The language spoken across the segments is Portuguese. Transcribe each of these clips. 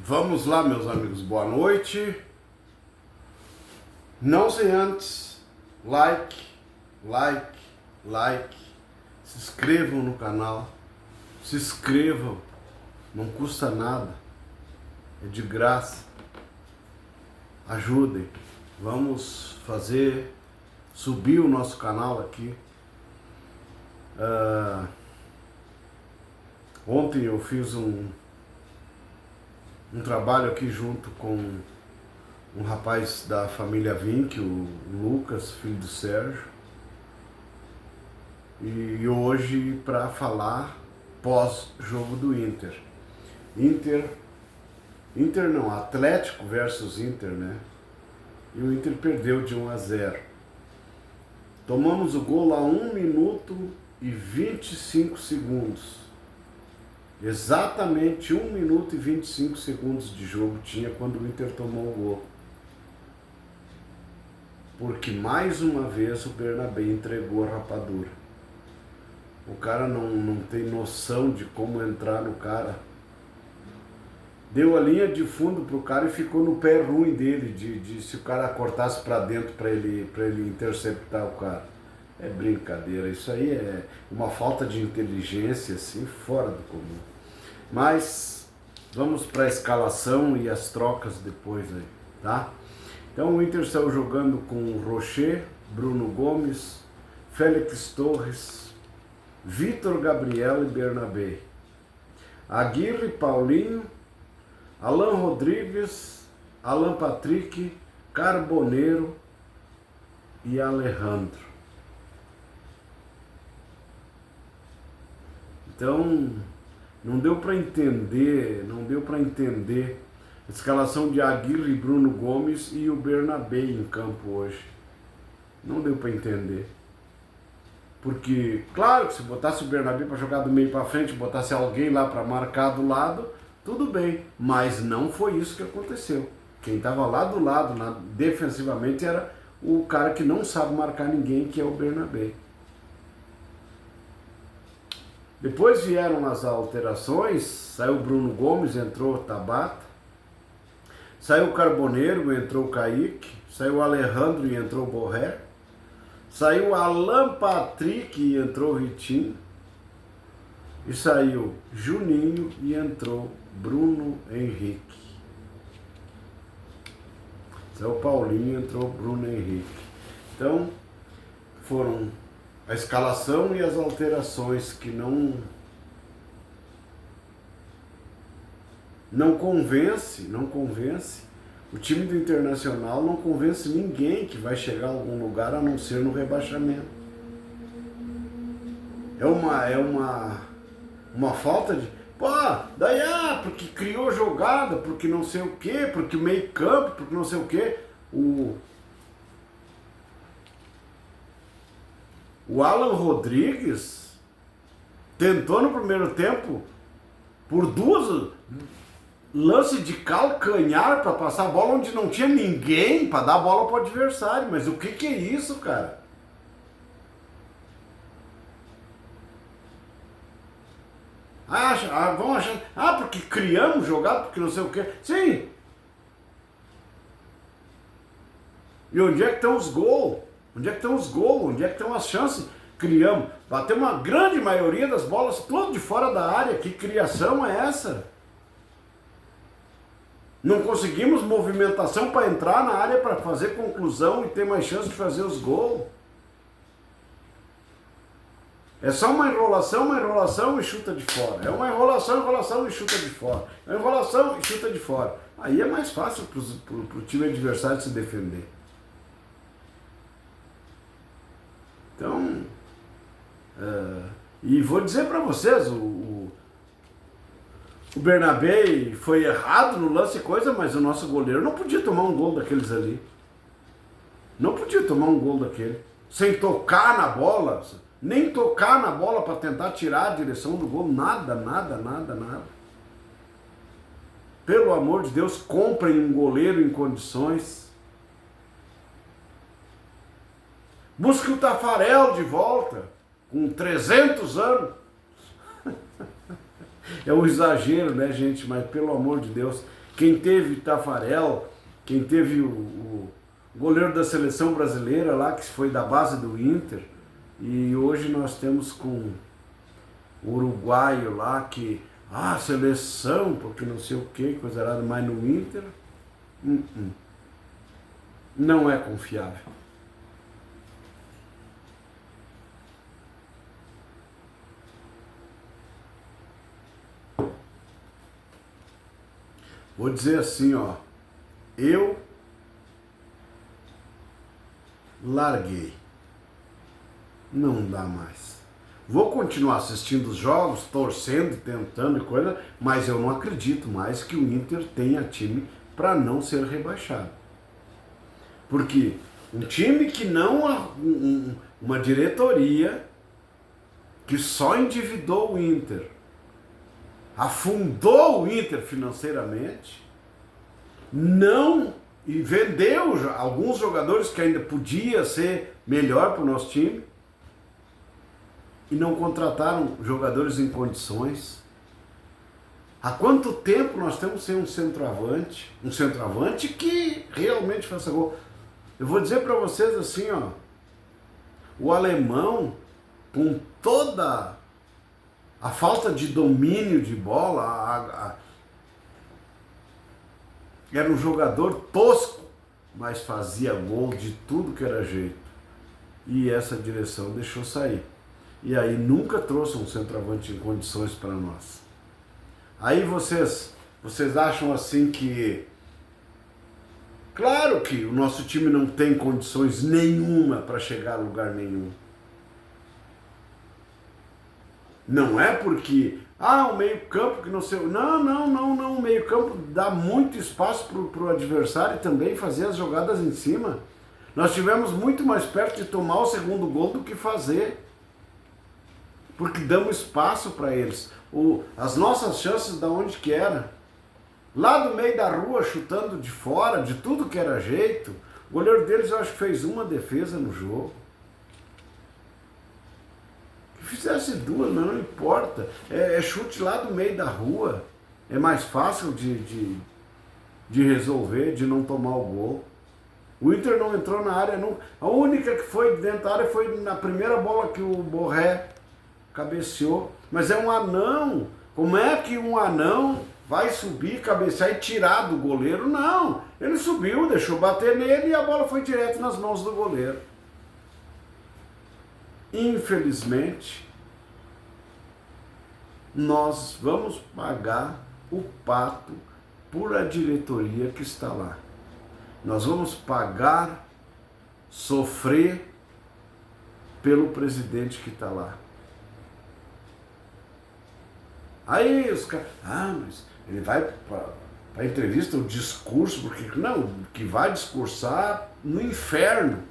Vamos lá, meus amigos, boa noite. Não sem antes, like. Se inscrevam no canal, se inscrevam, não custa nada, é de graça. Ajudem, vamos fazer subir o nosso canal aqui. Ontem eu fiz um trabalho aqui junto com um rapaz da família Vink, o Lucas, filho do Sérgio, e hoje para falar pós-jogo do Inter não, Atlético versus Inter, né? E o Inter perdeu de 1-0. Tomamos o gol a 1 minuto e 25 segundos. Exatamente 1 minuto e 25 segundos de jogo tinha quando o Inter tomou o gol. Porque mais uma vez o Bernabé entregou a rapadura. O cara não tem noção de como entrar no cara. Deu a linha de fundo pro cara e ficou no pé ruim dele, de se o cara cortasse para dentro para ele interceptar o cara. É brincadeira, isso aí é uma falta de inteligência assim, fora do comum. Mas vamos para a escalação e as trocas depois aí, tá? Então o Inter saiu jogando com Rocher, Bruno Gomes, Félix Torres, Vitor Gabriel e Bernabé. Aguirre, Paulinho, Alan Rodrigues, Alan Patrick, Carboneiro e Alejandro. Então, não deu para entender a escalação de Aguirre, Bruno Gomes e o Bernabé em campo hoje. Não deu para entender. Porque, claro que se botasse o Bernabé para jogar do meio para frente, botasse alguém lá para marcar do lado, tudo bem. Mas não foi isso que aconteceu. Quem estava lá do lado, defensivamente, era o cara que não sabe marcar ninguém, que é o Bernabé. Depois vieram as alterações, saiu o Bruno Gomes, entrou o Tabata, saiu o Carboneiro, entrou o Kaique, saiu o Alejandro e entrou o Borré, saiu o Alan Patrick e entrou o Ritinho, e saiu Juninho e entrou Bruno Henrique. Saiu o Paulinho e entrou Bruno Henrique. Então, foram a escalação e as alterações que não convence. O time do Internacional não convence ninguém que vai chegar a algum lugar a não ser no rebaixamento. É uma falta de... daí porque criou jogada, porque não sei o quê, porque meio campo, porque não sei o quê. O Alan Rodrigues tentou no primeiro tempo por 2 lances de calcanhar para passar a bola onde não tinha ninguém para dar a bola para o adversário. Mas o que é isso, cara? Vão achar, porque criamos jogada, porque não sei o quê. Sim. E onde é que estão os gols? Onde é que estão os gols? Onde é que estão as chances? Criamos. Bateu uma grande maioria das bolas tudo de fora da área. Que criação é essa? Não conseguimos movimentação para entrar na área para fazer conclusão e ter mais chance de fazer os gols. É só uma enrolação e chuta de fora. É uma enrolação e chuta de fora. É uma enrolação e chuta de fora. Aí é mais fácil para o time adversário se defender. Então, e vou dizer para vocês, o Bernabé foi errado no lance e coisa, mas o nosso goleiro não podia tomar um gol daqueles ali. Não podia tomar um gol daquele. Sem tocar na bola, nem tocar na bola para tentar tirar a direção do gol, nada. Pelo amor de Deus, comprem um goleiro em condições. Busque o Tafarel de volta, com 300 anos. É um exagero, né, gente? Mas pelo amor de Deus, quem teve Tafarel, quem teve o goleiro da seleção brasileira lá, que foi da base do Inter, e hoje nós temos com o uruguaio lá que, seleção, porque não sei o que, coisa errada, mas no Inter, não é confiável. Vou dizer assim, eu larguei. Não dá mais. Vou continuar assistindo os jogos, torcendo, tentando e coisa, mas eu não acredito mais que o Inter tenha time para não ser rebaixado. Porque um time que não... uma diretoria que só endividou o Inter, afundou o Inter financeiramente, e vendeu alguns jogadores que ainda podia ser melhor para o nosso time, e não contrataram jogadores em condições. Há quanto tempo nós temos sem um centroavante que realmente faça gol? Eu vou dizer para vocês assim, o alemão, com toda a falta de domínio de bola, era um jogador tosco, mas fazia gol de tudo que era jeito. E essa direção deixou sair. E aí nunca trouxe um centroavante em condições para nós. Aí vocês acham assim que... Claro que o nosso time não tem condições nenhuma para chegar a lugar nenhum. Não é porque, o meio-campo que não sei... Não, o meio-campo dá muito espaço para o adversário também fazer as jogadas em cima. Nós estivemos muito mais perto de tomar o segundo gol do que fazer. Porque damos espaço para eles. As nossas chances da onde que era? Lá do meio da rua, chutando de fora, de tudo que era jeito. O goleiro deles, eu acho que fez uma defesa no jogo. Que fizesse duas, mas não importa. É chute lá do meio da rua. É mais fácil de resolver, de não tomar o gol. O Inter não entrou na área nunca. A única que foi dentro da área foi na primeira bola que o Borré cabeceou. Mas é um anão. Como é que um anão vai subir, cabecear e tirar do goleiro? Não. Ele subiu, deixou bater nele e a bola foi direto nas mãos do goleiro. Infelizmente, nós vamos pagar o pato por a diretoria que está lá. Nós vamos pagar, sofrer pelo presidente que está lá. Aí os caras, mas ele vai para a entrevista, o discurso, porque não, que vai discursar no inferno.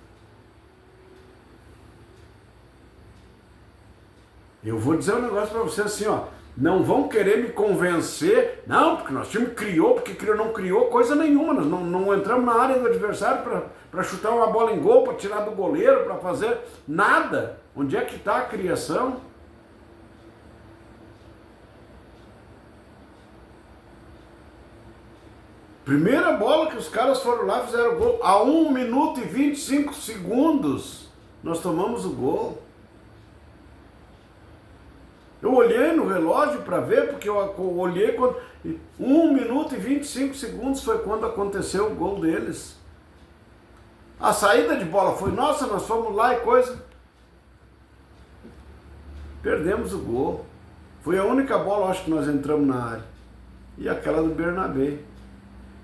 Eu vou dizer um negócio para você assim, não vão querer me convencer, não, porque nosso time criou, porque criou, não criou coisa nenhuma, nós não entramos na área do adversário para chutar uma bola em gol, para tirar do goleiro, para fazer nada. Onde é que está a criação? Primeira bola que os caras foram lá, fizeram o gol, a 1 minuto e 25 segundos, nós tomamos o gol. Eu olhei no relógio para ver, porque eu olhei quando... 1 minuto e 25 segundos foi quando aconteceu o gol deles. A saída de bola foi nossa, nós fomos lá e coisa. Perdemos o gol. Foi a única bola, acho que nós entramos na área. E aquela do Bernabé.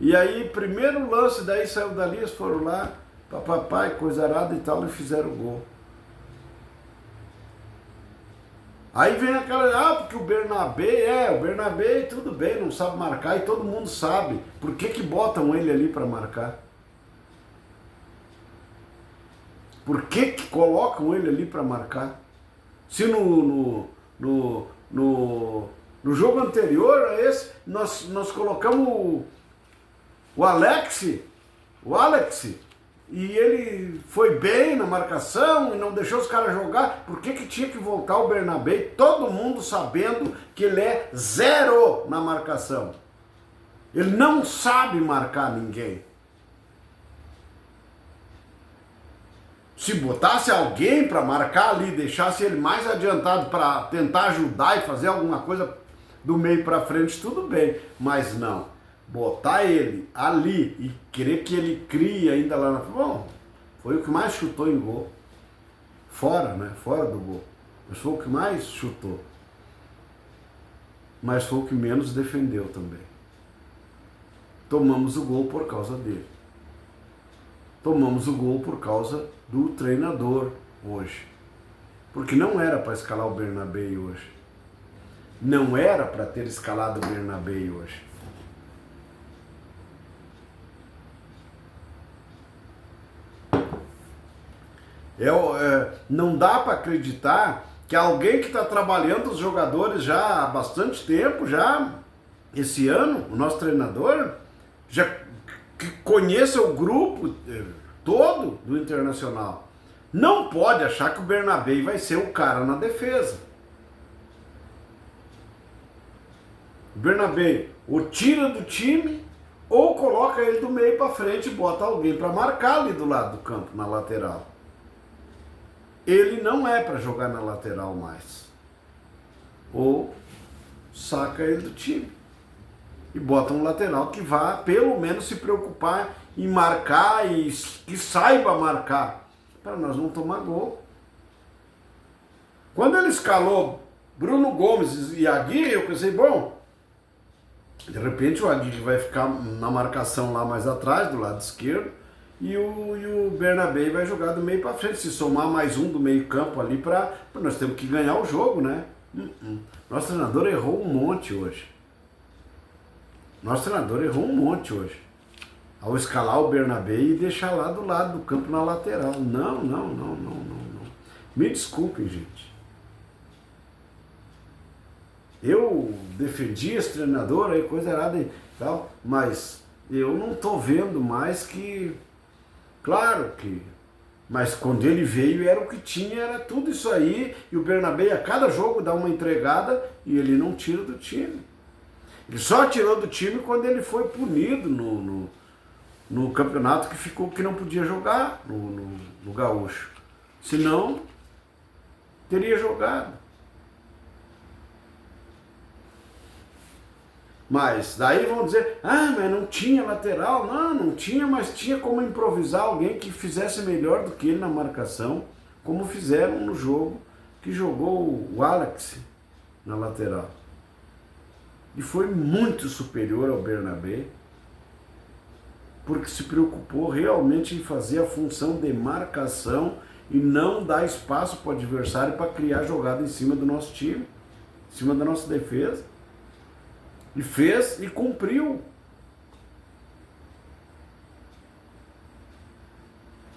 E aí, primeiro lance, daí saiu dali, eles foram lá, papai, coisa arada e tal, e fizeram o gol. Aí vem aquela, porque o Bernabé tudo bem, não sabe marcar, e todo mundo sabe. Por que botam ele ali para marcar? Por que colocam ele ali para marcar? Se no jogo anterior a esse, nós colocamos o Alex, e ele foi bem na marcação e não deixou os caras jogar. Por que tinha que voltar o Bernabé? Todo mundo sabendo que ele é zero na marcação. Ele não sabe marcar ninguém. Se botasse alguém para marcar ali, deixasse ele mais adiantado para tentar ajudar e fazer alguma coisa do meio para frente, tudo bem. Mas não. Botar ele ali e querer que ele crie ainda lá na frente. Bom, foi o que mais chutou em gol. Fora, né? Fora do gol. Mas foi o que mais chutou. Mas foi o que menos defendeu também. Tomamos o gol por causa dele. Tomamos o gol por causa do treinador hoje. Porque não era para escalar o Bernabé hoje. Não era para ter escalado o Bernabé hoje. Não dá para acreditar que alguém que está trabalhando os jogadores já há bastante tempo, já esse ano, o nosso treinador, já que conheça o grupo todo do Internacional, não pode achar que o Bernabé vai ser o cara na defesa. O Bernabé ou tira do time ou coloca ele do meio para frente e bota alguém para marcar ali do lado do campo, na lateral. Ele não é para jogar na lateral mais. Ou saca ele do time e bota um lateral que vá pelo menos se preocupar em marcar e que saiba marcar, para nós não tomar gol. Quando ele escalou Bruno Gomes e Aguirre, eu pensei, bom, de repente o Aguirre vai ficar na marcação lá mais atrás, do lado esquerdo, e o Bernabé vai jogar do meio para frente, se somar mais um do meio campo ali, para nós temos que ganhar o jogo, né? Nosso treinador errou um monte hoje. Ao escalar o Bernabé e deixar lá do lado do campo na lateral. Não. Me desculpem, gente. Eu defendi esse treinador aí, coisa errada e tal, mas eu não tô vendo mais que... Claro que... Mas quando ele veio era o que tinha, era tudo isso aí, e o Bernabé a cada jogo dá uma entregada e ele não tira do time. Ele só tirou do time quando ele foi punido no campeonato que não podia jogar no Gaúcho. Senão, teria jogado. Mas daí vão dizer, mas não tinha lateral. Não tinha, mas tinha como improvisar alguém que fizesse melhor do que ele na marcação, como fizeram no jogo que jogou o Alex na lateral. E foi muito superior ao Bernabé, porque se preocupou realmente em fazer a função de marcação e não dar espaço para o adversário para criar jogada em cima do nosso time, em cima da nossa defesa. E fez e cumpriu.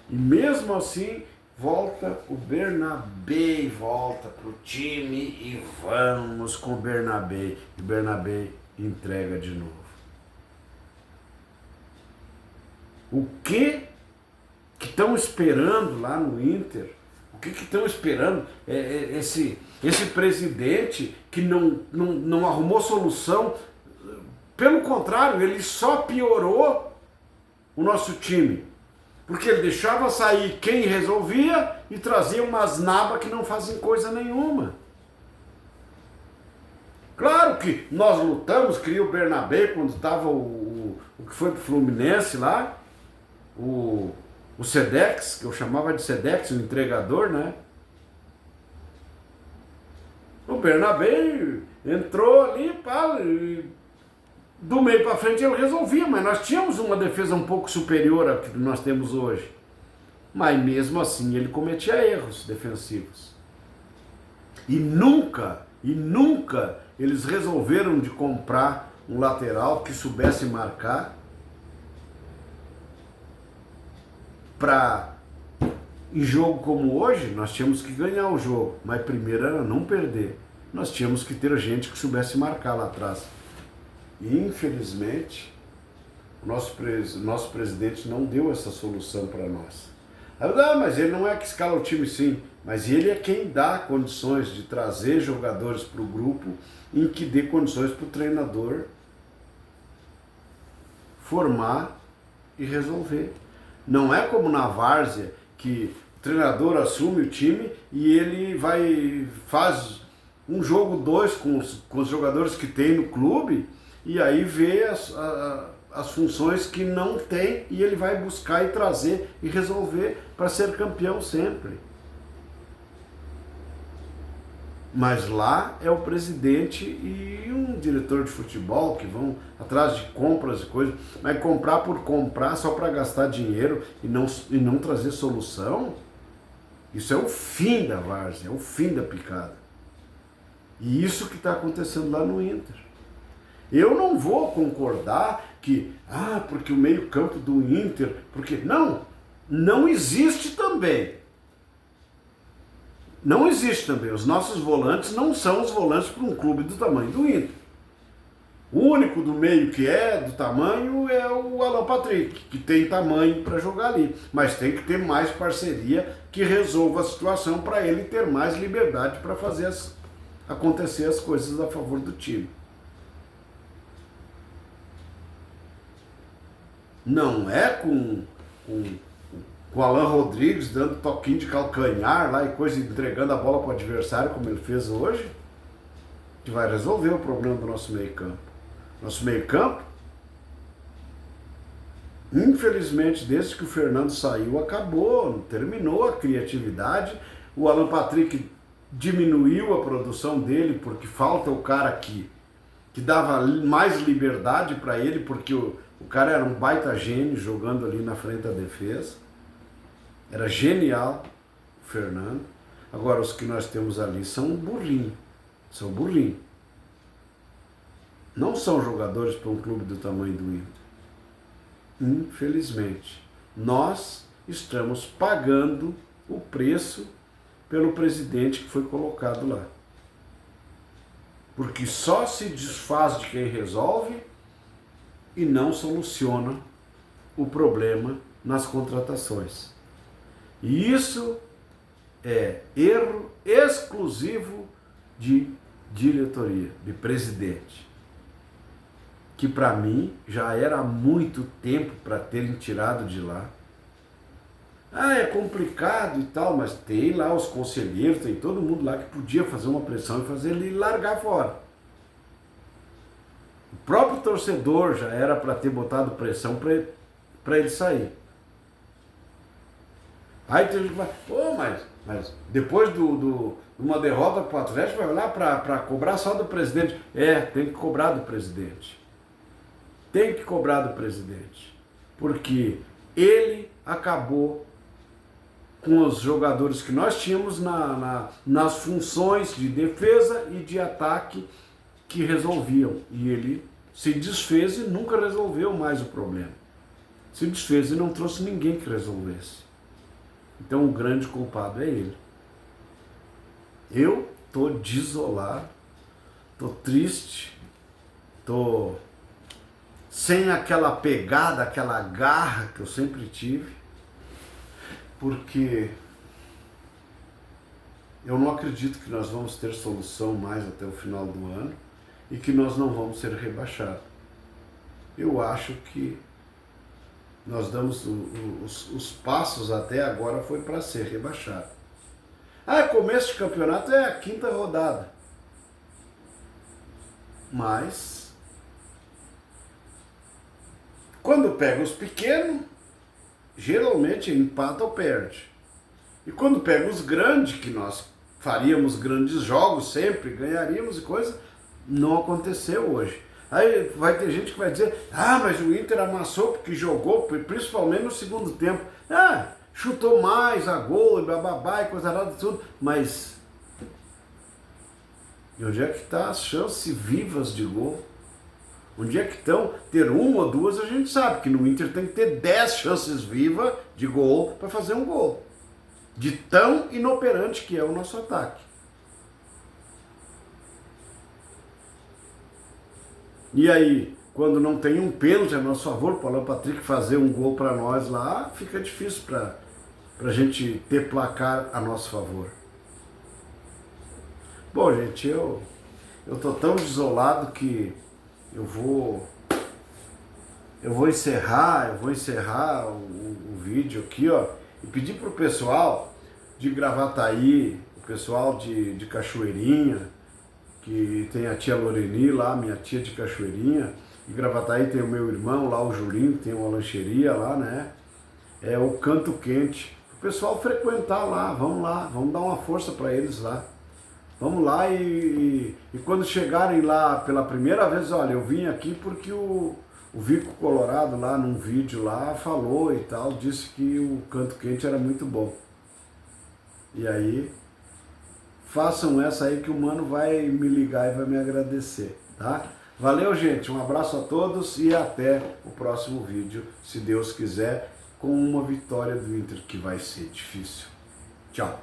E mesmo assim, volta o Bernabé, volta pro time e vamos com o Bernabé. E o Bernabé entrega de novo. O que estão esperando lá no Inter? O que estão esperando? Esse presidente que não arrumou solução, pelo contrário, ele só piorou o nosso time. Porque ele deixava sair quem resolvia e trazia umas nabas que não fazem coisa nenhuma. Claro que nós lutamos, queria o Bernabé quando estava o que foi pro Fluminense lá, o Sedex, que eu chamava de Sedex, o entregador, né? O Bernabé entrou ali, pá, do meio para frente ele resolvia, mas nós tínhamos uma defesa um pouco superior à que nós temos hoje. Mas mesmo assim ele cometia erros defensivos. E nunca eles resolveram de comprar um lateral que soubesse marcar para, em jogo como hoje, nós tínhamos que ganhar o jogo, mas primeiro era não perder. Nós tínhamos que ter gente que soubesse marcar lá atrás. E infelizmente, o nosso presidente não deu essa solução para nós. Mas ele não é que escala o time, sim, mas ele é quem dá condições de trazer jogadores para o grupo em que dê condições para o treinador formar e resolver. Não é como na várzea, que o treinador assume o time e ele faz um jogo, dois com os jogadores que tem no clube, e aí vê as funções que não tem e ele vai buscar e trazer e resolver para ser campeão sempre. Mas lá é o presidente e um diretor de futebol que vão atrás de compras e coisas, mas comprar por comprar só para gastar dinheiro e não trazer solução, isso é o fim da várzea, é o fim da picada. E isso que está acontecendo lá no Inter. Eu não vou concordar que, porque o meio-campo do Inter, porque não existe também. Não existe também. Os nossos volantes não são os volantes para um clube do tamanho do Inter. O único do meio que é do tamanho é o Alan Patrick, que tem tamanho para jogar ali. Mas tem que ter mais parceria que resolva a situação para ele ter mais liberdade para fazer acontecer as coisas a favor do time. Não é com o Alan Rodrigues dando toquinho de calcanhar lá e coisa, entregando a bola para o adversário, como ele fez hoje, que vai resolver o problema do nosso meio-campo. Nosso meio-campo, infelizmente, desde que o Fernando saiu, acabou, terminou a criatividade. O Alan Patrick diminuiu a produção dele, porque falta o cara que dava mais liberdade para ele, porque o cara era um baita gênio jogando ali na frente da defesa. Era genial o Fernando. Agora os que nós temos ali são burrinho. São burrinho. Não são jogadores para um clube do tamanho do Inter. Infelizmente. Nós estamos pagando o preço pelo presidente que foi colocado lá. Porque só se desfaz de quem resolve e não soluciona o problema nas contratações. E isso é erro exclusivo de diretoria, de presidente. Que para mim já era há muito tempo para terem tirado de lá. É complicado e tal, mas tem lá os conselheiros, tem todo mundo lá que podia fazer uma pressão e fazer ele largar fora. O próprio torcedor já era para ter botado pressão para ele sair. Aí tem gente que vai, mas depois de uma derrota para o Atlético, vai lá para cobrar só do presidente. Tem que cobrar do presidente. Tem que cobrar do presidente. Porque ele acabou com os jogadores que nós tínhamos nas funções de defesa e de ataque que resolviam. E ele se desfez e nunca resolveu mais o problema. Se desfez e não trouxe ninguém que resolvesse. Então o grande culpado é ele. Eu tô desolado, tô triste, tô sem aquela pegada, aquela garra que eu sempre tive, porque eu não acredito que nós vamos ter solução mais até o final do ano e que nós não vamos ser rebaixados. Eu acho que nós damos os passos até agora foi para ser rebaixado. Começo de campeonato é a 5ª rodada. Mas quando pega os pequenos, geralmente empata ou perde. E quando pega os grandes, que nós faríamos grandes jogos sempre, ganharíamos e coisa, não aconteceu hoje. Aí vai ter gente que vai dizer, mas o Inter amassou porque jogou, principalmente no segundo tempo. Chutou mais a gol, e bababá, e coisa nada, tudo. Mas e onde é que estão as chances vivas de gol? Onde é que estão? Ter uma ou duas, a gente sabe que no Inter tem que ter 10 chances vivas de gol para fazer um gol. De tão inoperante que é o nosso ataque. E aí, quando não tem um pênalti a nosso favor, para o Alan Patrick fazer um gol para nós lá, fica difícil para a gente ter placar a nosso favor. Bom, gente, eu tô tão desolado que eu vou eu vou encerrar o vídeo aqui, ó, e pedir pro pessoal de Gravataí, o pessoal de Cachoeirinha, que tem a tia Loreni lá, minha tia de Cachoeirinha, e Gravataí tem o meu irmão lá, o Julinho, que tem uma lancheria lá, né? É o Canto Quente. O pessoal frequentar lá, vamos dar uma força para eles lá. Vamos lá e quando chegarem lá pela primeira vez, olha, eu vim aqui porque o Vico Colorado lá num vídeo lá falou e tal, disse que o Canto Quente era muito bom. E aí, façam essa aí que o mano vai me ligar e vai me agradecer, tá? Valeu, gente, um abraço a todos e até o próximo vídeo, se Deus quiser, com uma vitória do Inter que vai ser difícil. Tchau.